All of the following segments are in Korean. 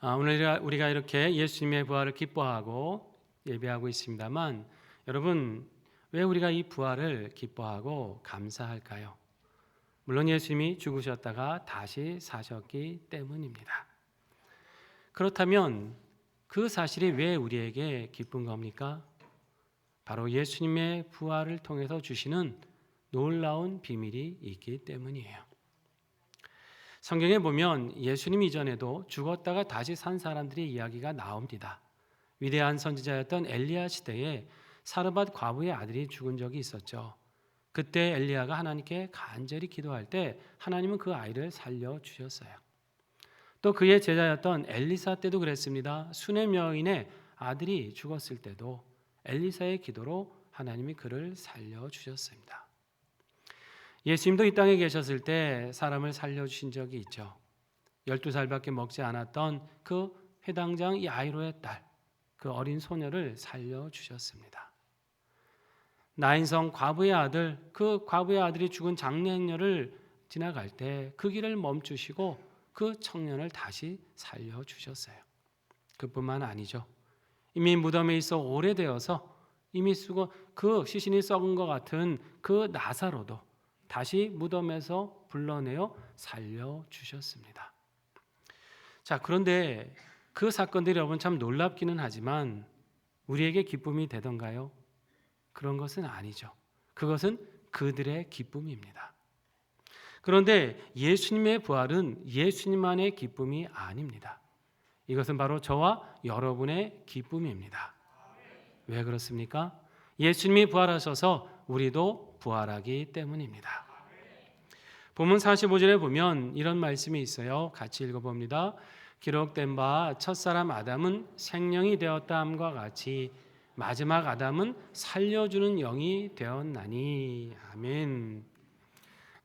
오늘 우리가 이렇게 예수님의 부활을 기뻐하고 예배하고 있습니다만, 여러분, 왜 우리가 이 부활을 기뻐하고 감사할까요? 물론 예수님이 죽으셨다가 다시 사셨기 때문입니다. 그렇다면 그 사실이 왜 우리에게 기쁜 겁니까? 바로 예수님의 부활을 통해서 주시는 놀라운 비밀이 있기 때문이에요. 성경에 보면 예수님 이전에도 죽었다가 다시 산 사람들의 이야기가 나옵니다. 위대한 선지자였던 엘리야 시대에 사르밧 과부의 아들이 죽은 적이 있었죠. 그때 엘리야가 하나님께 간절히 기도할 때 하나님은 그 아이를 살려주셨어요. 또 그의 제자였던 엘리사 때도 그랬습니다. 수넴 여인의 아들이 죽었을 때도 엘리사의 기도로 하나님이 그를 살려주셨습니다. 예수님도 이 땅에 계셨을 때 사람을 살려주신 적이 있죠. 12살밖에 먹지 않았던 그 회당장 야이로의 딸, 그 어린 소녀를 살려주셨습니다. 나인성 과부의 아들, 그 과부의 아들이 죽은 장례행렬을 지나갈 때 그 길을 멈추시고 그 청년을 다시 살려주셨어요. 그뿐만 아니죠. 이미 무덤에 있어 오래되어서 이미 그 시신이 썩은 것 같은 그 나사로도 다시 무덤에서 불러내어 살려주셨습니다. 자, 그런데 그 사건들이 여러분 참 놀랍기는 하지만 우리에게 기쁨이 되던가요? 그런 것은 아니죠. 그것은 그들의 기쁨입니다. 그런데 예수님의 부활은 예수님만의 기쁨이 아닙니다. 이것은 바로 저와 여러분의 기쁨입니다. 왜 그렇습니까? 예수님이 부활하셔서 우리도 부활하기 때문입니다. 본문 45절에 보면 이런 말씀이 있어요. 같이 읽어봅니다. 기록된 바 첫사람 아담은 생령이 되었다 함과 같이 마지막 아담은 살려주는 영이 되었나니. 아멘.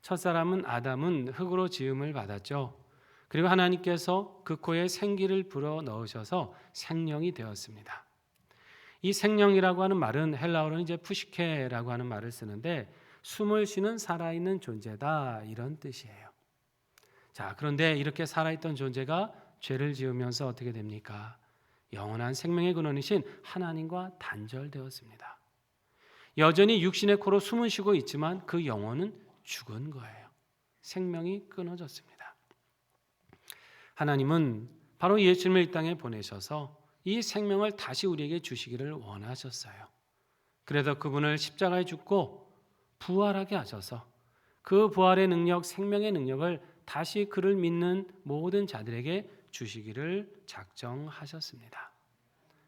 첫사람은 아담은 흙으로 지음을 받았죠. 그리고 하나님께서 그 코에 생기를 불어 넣으셔서 생령이 되었습니다. 이 생령이라고 하는 말은 헬라어로는 이제 푸시케라고 하는 말을 쓰는데 숨을 쉬는 살아있는 존재다, 이런 뜻이에요. 자, 그런데 이렇게 살아있던 존재가 죄를 지으면서 어떻게 됩니까? 영원한 생명의 근원이신 하나님과 단절되었습니다. 여전히 육신의 코로 숨을 쉬고 있지만 그 영혼은 죽은 거예요. 생명이 끊어졌습니다. 하나님은 바로 예수님을 이 땅에 보내셔서 이 생명을 다시 우리에게 주시기를 원하셨어요. 그래서 그분을 십자가에 죽고 부활하게 하셔서 그 부활의 능력, 생명의 능력을 다시 그를 믿는 모든 자들에게 주시기를 작정하셨습니다.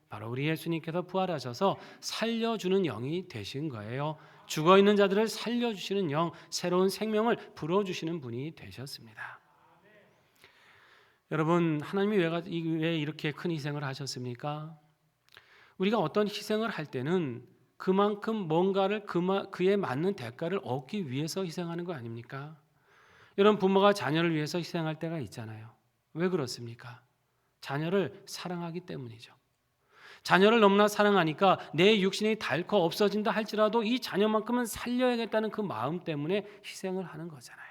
바로 우리 예수님께서 부활하셔서 살려주는 영이 되신 거예요. 죽어있는 자들을 살려주시는 영, 새로운 생명을 불어주시는 분이 되셨습니다. 여러분, 하나님이 왜 이렇게 큰 희생을 하셨습니까? 우리가 어떤 희생을 할 때는 그만큼 뭔가를 그에 맞는 대가를 얻기 위해서 희생하는 거 아닙니까? 이런 부모가 자녀를 위해서 희생할 때가 있잖아요. 왜 그렇습니까? 자녀를 사랑하기 때문이죠. 자녀를 너무나 사랑하니까 내 육신이 닳고 없어진다 할지라도 이 자녀만큼은 살려야겠다는 그 마음 때문에 희생을 하는 거잖아요.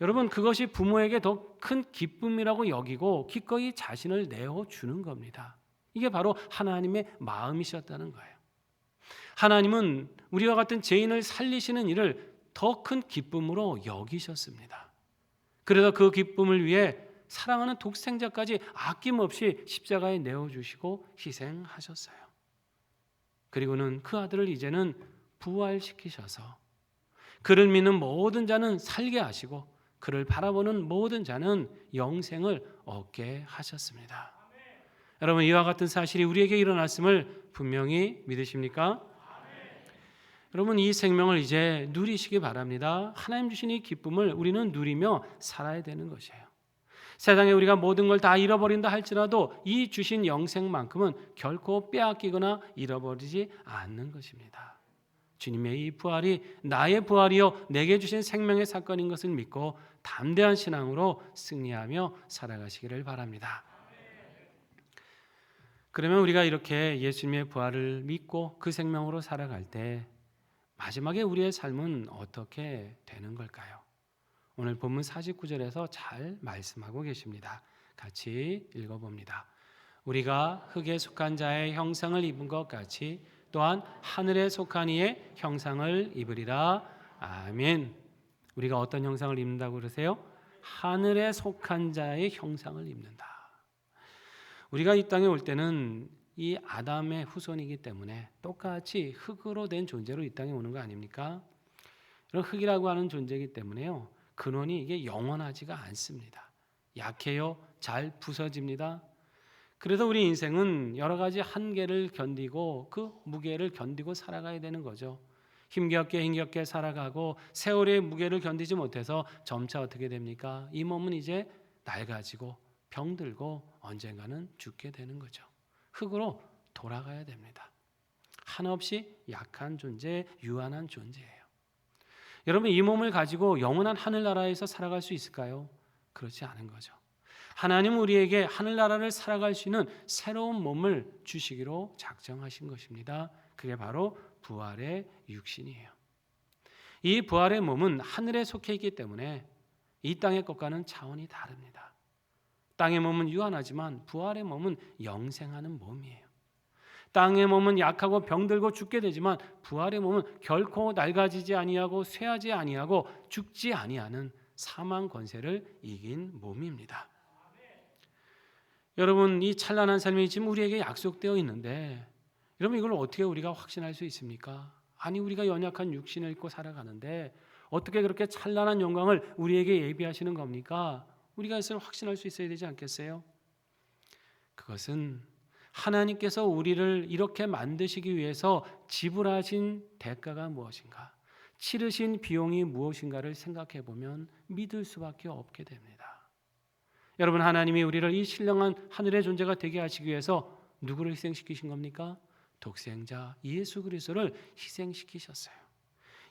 여러분, 그것이 부모에게 더 큰 기쁨이라고 여기고 기꺼이 자신을 내어주는 겁니다. 이게 바로 하나님의 마음이셨다는 거예요. 하나님은 우리와 같은 죄인을 살리시는 일을 더 큰 기쁨으로 여기셨습니다. 그래서 그 기쁨을 위해 사랑하는 독생자까지 아낌없이 십자가에 내어주시고 희생하셨어요. 그리고는 그 아들을 이제는 부활시키셔서 그를 믿는 모든 자는 살게 하시고 그를 바라보는 모든 자는 영생을 얻게 하셨습니다. 여러분, 이와 같은 사실이 우리에게 일어났음을 분명히 믿으십니까? 여러분, 이 생명을 이제 누리시기 바랍니다. 하나님 주신 이 기쁨을 우리는 누리며 살아야 되는 것이에요. 세상에 우리가 모든 걸 다 잃어버린다 할지라도 이 주신 영생만큼은 결코 빼앗기거나 잃어버리지 않는 것입니다. 주님의 이 부활이 나의 부활이요 내게 주신 생명의 사건인 것을 믿고 담대한 신앙으로 승리하며 살아가시기를 바랍니다. 그러면 우리가 이렇게 예수님의 부활을 믿고 그 생명으로 살아갈 때 마지막에 우리의 삶은 어떻게 되는 걸까요? 오늘 본문 49절에서 잘 말씀하고 계십니다. 같이 읽어봅니다. 우리가 흙에 속한 자의 형상을 입은 것 같이 또한 하늘에 속한 이의 형상을 입으리라. 아멘. 우리가 어떤 형상을 입는다고 그러세요? 하늘에 속한 자의 형상을 입는다. 우리가 이 땅에 올 때는 이 아담의 후손이기 때문에 똑같이 흙으로 된 존재로 이 땅에 오는 거 아닙니까? 이런 흙이라고 하는 존재이기 때문에요. 근원이 이게 영원하지가 않습니다. 약해요. 잘 부서집니다. 그래서 우리 인생은 여러 가지 한계를 견디고 그 무게를 견디고 살아가야 되는 거죠. 힘겹게 살아가고 세월의 무게를 견디지 못해서 점차 어떻게 됩니까? 이 몸은 이제 낡아지고 병들고 언젠가는 죽게 되는 거죠. 흙으로 돌아가야 됩니다. 한없이 약한 존재, 유한한 존재예요. 여러분, 이 몸을 가지고 영원한 하늘나라에서 살아갈 수 있을까요? 그렇지 않은 거죠. 하나님은 우리에게 하늘나라를 살아갈 수 있는 새로운 몸을 주시기로 작정하신 것입니다. 그게 바로 부활의 육신이에요. 이 부활의 몸은 하늘에 속해 있기 때문에 이 땅의 것과는 차원이 다릅니다. 땅의 몸은 유한하지만 부활의 몸은 영생하는 몸이에요. 땅의 몸은 약하고 병들고 죽게 되지만 부활의 몸은 결코 낡아지지 아니하고 쇠하지 아니하고 죽지 아니하는 사망 권세를 이긴 몸입니다. 여러분, 이 찬란한 삶이 지금 우리에게 약속되어 있는데 여러분, 이걸 어떻게 우리가 확신할 수 있습니까? 아니, 우리가 연약한 육신을 입고 살아가는데 어떻게 그렇게 찬란한 영광을 우리에게 예비하시는 겁니까? 우리가 이것을 확신할 수 있어야 되지 않겠어요? 그것은 하나님께서 우리를 이렇게 만드시기 위해서 지불하신 대가가 무엇인가, 치르신 비용이 무엇인가를 생각해 보면 믿을 수밖에 없게 됩니다. 여러분, 하나님이 우리를 이 신령한 하늘의 존재가 되게 하시기 위해서 누구를 희생시키신 겁니까? 독생자 예수 그리스도를 희생시키셨어요.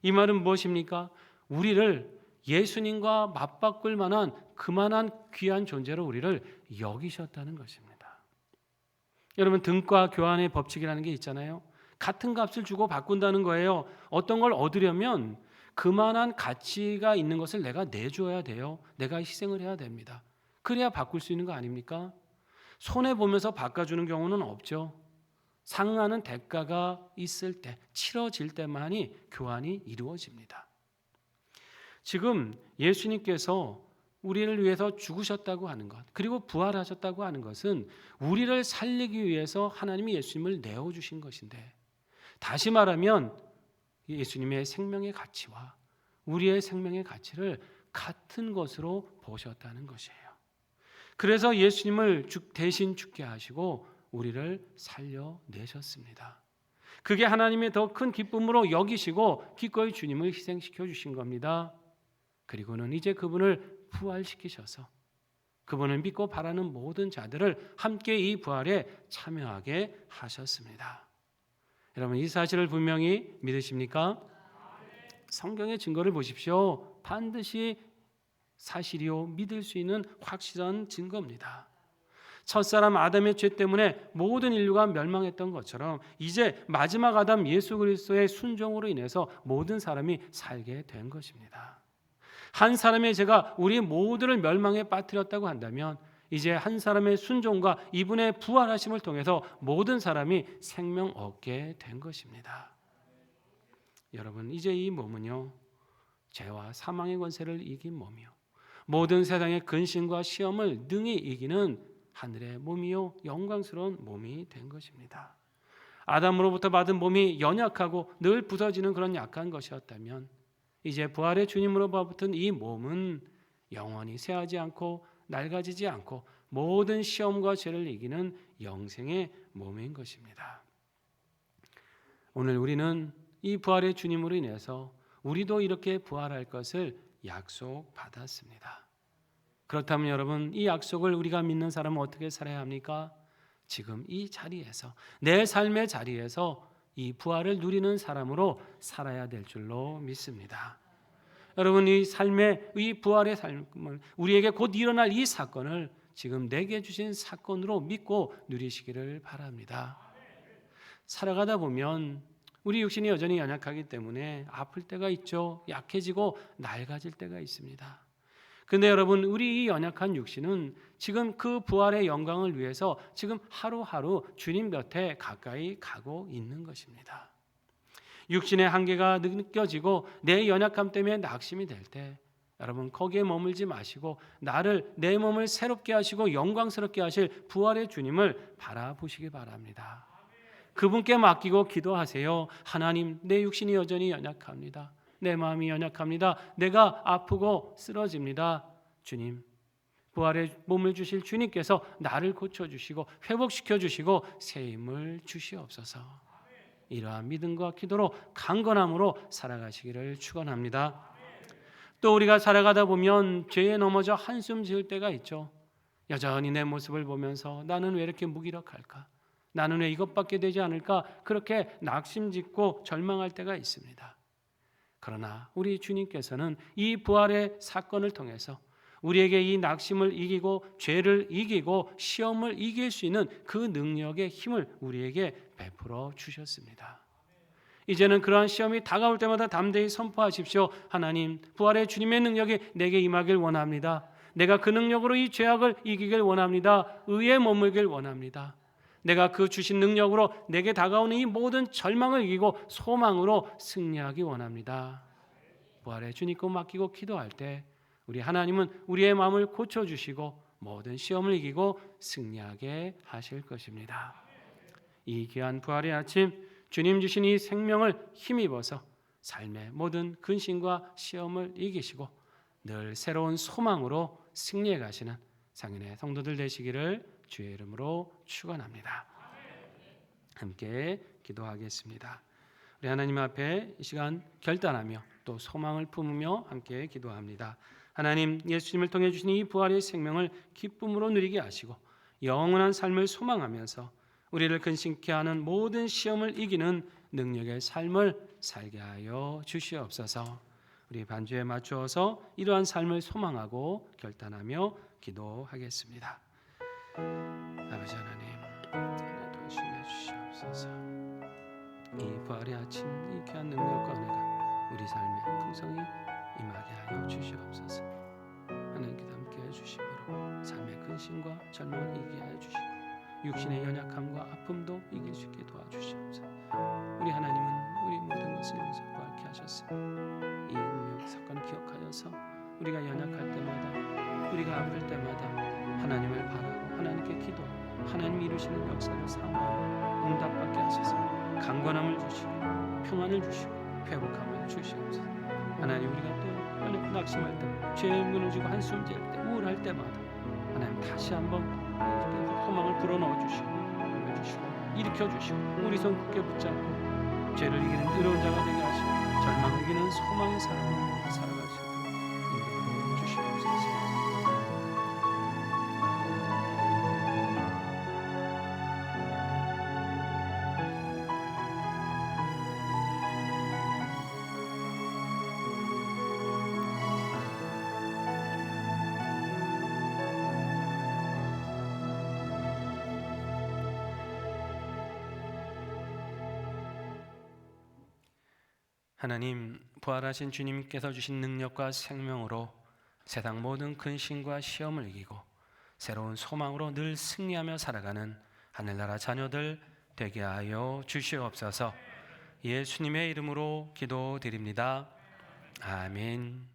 이 말은 무엇입니까? 우리를 예수님과 맞바꿀 만한 그만한 귀한 존재로 우리를 여기셨다는 것입니다. 여러분, 등가 교환의 법칙이라는 게 있잖아요. 같은 값을 주고 바꾼다는 거예요. 어떤 걸 얻으려면 그만한 가치가 있는 것을 내가 내줘야 돼요. 내가 희생을 해야 됩니다. 그래야 바꿀 수 있는 거 아닙니까? 손해보면서 바꿔주는 경우는 없죠. 상응하는 대가가 있을 때, 치러질 때만이 교환이 이루어집니다. 지금 예수님께서 우리를 위해서 죽으셨다고 하는 것, 그리고 부활하셨다고 하는 것은 우리를 살리기 위해서 하나님이 예수님을 내어주신 것인데, 다시 말하면 예수님의 생명의 가치와 우리의 생명의 가치를 같은 것으로 보셨다는 것이에요. 그래서 예수님을 대신 죽게 하시고 우리를 살려내셨습니다. 그게 하나님의 더 큰 기쁨으로 여기시고 기꺼이 주님을 희생시켜 주신 겁니다. 그리고는 이제 그분을 부활시키셔서 그분을 믿고 바라는 모든 자들을 함께 이 부활에 참여하게 하셨습니다. 여러분, 이 사실을 분명히 믿으십니까? 성경의 증거를 보십시오. 반드시 사실이요, 믿을 수 있는 확실한 증거입니다. 첫사람 아담의 죄 때문에 모든 인류가 멸망했던 것처럼 이제 마지막 아담 예수 그리스도의 순종으로 인해서 모든 사람이 살게 된 것입니다. 한 사람의 죄가 우리 모두를 멸망에 빠뜨렸다고 한다면 이제 한 사람의 순종과 이분의 부활하심을 통해서 모든 사람이 생명 얻게 된 것입니다. 여러분, 이제 이 몸은요, 죄와 사망의 권세를 이긴 몸이요, 모든 세상의 근심과 시험을 능히 이기는 하늘의 몸이요, 영광스러운 몸이 된 것입니다. 아담으로부터 받은 몸이 연약하고 늘 부서지는 그런 약한 것이었다면 이제 부활의 주님으로부터 이 몸은 영원히 쇠하지 않고 낡아지지 않고 모든 시험과 죄를 이기는 영생의 몸인 것입니다. 오늘 우리는 이 부활의 주님으로 인해서 우리도 이렇게 부활할 것을 약속받았습니다. 그렇다면 여러분, 이 약속을 우리가 믿는 사람은 어떻게 살아야 합니까? 지금 이 자리에서, 내 삶의 자리에서 이 부활을 누리는 사람으로 살아야 될 줄로 믿습니다. 여러분, 이 삶의 이 부활의 삶을, 우리에게 곧 일어날 이 사건을 지금 내게 주신 사건으로 믿고 누리시기를 바랍니다. 살아가다 보면 우리 육신이 여전히 연약하기 때문에 아플 때가 있죠. 약해지고 낡아질 때가 있습니다. 근데 여러분, 우리 이 연약한 육신은 지금 그 부활의 영광을 위해서 지금 하루하루 주님 곁에 가까이 가고 있는 것입니다. 육신의 한계가 느껴지고 내 연약함 때문에 낙심이 될 때 여러분, 거기에 머물지 마시고 내 몸을 새롭게 하시고 영광스럽게 하실 부활의 주님을 바라보시기 바랍니다. 그분께 맡기고 기도하세요. 하나님, 내 육신이 여전히 연약합니다. 내 마음이 연약합니다. 내가 아프고 쓰러집니다. 주님, 부활의 몸을 주실 주님께서 나를 고쳐주시고 회복시켜주시고 새 힘을 주시옵소서. 이러한 믿음과 기도로 강건함으로 살아가시기를 축원합니다. 또 우리가 살아가다 보면 죄에 넘어져 한숨 지을 때가 있죠. 여전히 내 모습을 보면서 나는 왜 이렇게 무기력할까? 나는 왜 이것밖에 되지 않을까? 그렇게 낙심짓고 절망할 때가 있습니다. 그러나 우리 주님께서는 이 부활의 사건을 통해서 우리에게 이 낙심을 이기고 죄를 이기고 시험을 이길 수 있는 그 능력의 힘을 우리에게 베풀어 주셨습니다. 이제는 그러한 시험이 다가올 때마다 담대히 선포하십시오. 하나님, 부활의 주님의 능력이 내게 임하길 원합니다. 내가 그 능력으로 이 죄악을 이기길 원합니다. 의에 머물길 원합니다. 내가 그 주신 능력으로 내게 다가오는 이 모든 절망을 이기고 소망으로 승리하기 원합니다. 부활의 주님께 맡기고 기도할 때 우리 하나님은 우리의 마음을 고쳐주시고 모든 시험을 이기고 승리하게 하실 것입니다. 이 귀한 부활의 아침, 주님 주신 이 생명을 힘입어서 삶의 모든 근심과 시험을 이기시고 늘 새로운 소망으로 승리해 가시는 상인의 성도들 되시기를 주의 이름으로 축원합니다. 함께 기도하겠습니다. 우리 하나님 앞에 이 시간 결단하며 또 소망을 품으며 함께 기도합니다. 하나님, 예수님을 통해 주신 이 부활의 생명을 기쁨으로 누리게 하시고 영원한 삶을 소망하면서 우리를 근심케 하는 모든 시험을 이기는 능력의 삶을 살게 하여 주시옵소서. 우리 반주에 맞추어서 이러한 삶을 소망하고 결단하며 기도하겠습니다. 아버지 하나님, 도와주시게 주시옵소서. 이 부활의 아침, 이 귀한 능력과 은혜가 우리 삶에 풍성히 임하게 하여 주시옵소서. 하나님께서 함께 해주심으로 삶의 근심과 절망을 이기게 하여 주시고 육신의 연약함과 아픔도 이길 수 있게 도와주시옵소서. 우리 하나님은 우리 모든 것을 용서하고 앓게 하셨습니다. 이 능력 사건을 기억하여서 우리가 연약할 때마다, 우리가 아플 때마다 하나님을 바라고 하나님께 기도하고 하나님이 이루시는 역사를 사모하고 응답받게 하셔서 강건함을 주시고 평안을 주시고 회복함을 주시옵소서. 하나님, 우리가 또 낙심할 때, 죄에 무너지고 한숨 질 때, 우울할 때마다 하나님 다시 한번 소망을 불어넣어 주시고 일으켜 주시고 우리 손 굳게 붙잡고 죄를 이기는 의로운 자가 되게 하시고 절망을 이기는 소망의 삶을 살아갈 수 있도록 인도하여 주시옵소서. 하나님, 부활하신 주님께서 주신 능력과 생명으로 세상 모든 근심과 시험을 이기고 새로운 소망으로 늘 승리하며 살아가는 하늘나라 자녀들 되게 하여 주시옵소서. 예수님의 이름으로 기도드립니다. 아멘.